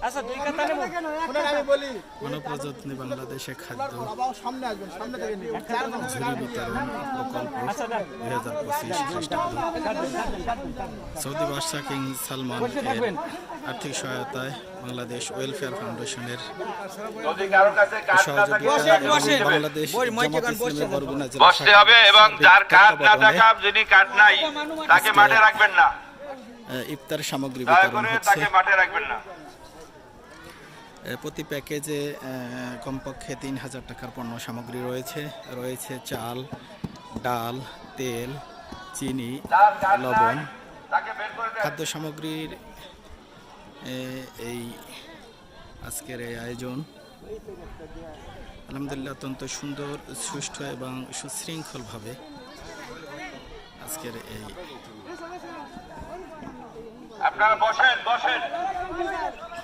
আচ্ছা দুই কথা নেব আমি বলি গণপ্রজাতন্ত্রী বাংলাদেশে খাদ্য সামনে আসবেন সামনে থেকে নিন ঝুড়ি বিতরণ প্রকল্প 2025 খ্রিস্টাব্দ সৌদি বাদশাহ কিং সালমান এর আর্থিক সহায়তায় বাংলাদেশ ওয়েলফেয়ার ফাউন্ডেশনের সহযোগিতায় বাংলাদেশ জামাত ইসলামী বরগুনা জেলা বসতে হবে এবং যার কার্ড না থাকা যিনি কার্ড নাই তাকে মাঠে রাখবেন না, ইফতার সামগ্রী দয়া বিতরণ করে হচ্ছে। তাকে মাঠে রাখবেন না। প্রতি প্যাকেজে কমপক্ষে 3000 টাকার পণ্য সামগ্রী রয়েছে চাল, ডাল, তেল, চিনি, যার কার্ড লবণ। নাই তাকে বের করে দেন। খাদ্য সামগ্রীর এই আজকের এই আয়োজন আলহামদুলিল্লাহ অত্যন্ত সুন্দর, সুষ্ঠু এবং সুশৃঙ্খলভাবে আজকের এই আপনারা বসেন বসেন,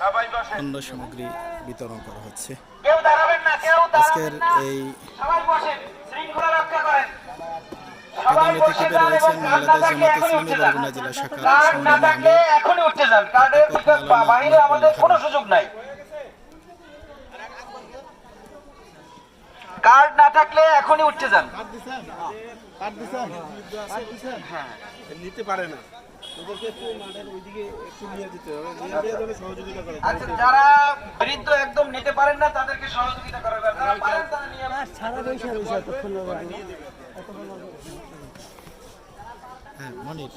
সবাই বসেন, পণ্য সামগ্রী বিতরণ করা হচ্ছে। কেউ দাঁড়াবেন না, কেউ আজকের দাঁড়াবেন না, এই সবাই বসেন, শৃঙ্খলা রক্ষা করেন। প্রধান অতিথি হিসেবে রয়েছেন বাংলাদেশ জামাত ইসলামী বরগুনা জেলা শাখার কার্ড না সংগ্রামী থাকলে আমির এখনই উঠতে যান, কার্ডের বাইরে আমাদের কোনো সুযোগ নাই। কার্ড না থাকলে এখনই উঠতে যান। হ্যাঁ নিতে পারে না, ওদেরকে একটু মাঠের ওইদিকে একটু নিয়ে যেতে হবে, নিয়ে যেন সহযোগিতা করে। আচ্ছা, যারা বৃদ্ধ একদম নিতে পারেন না তাদেরকে সহযোগিতা করা যারা পারেন তারা নিয়ে হ্যাঁ মনির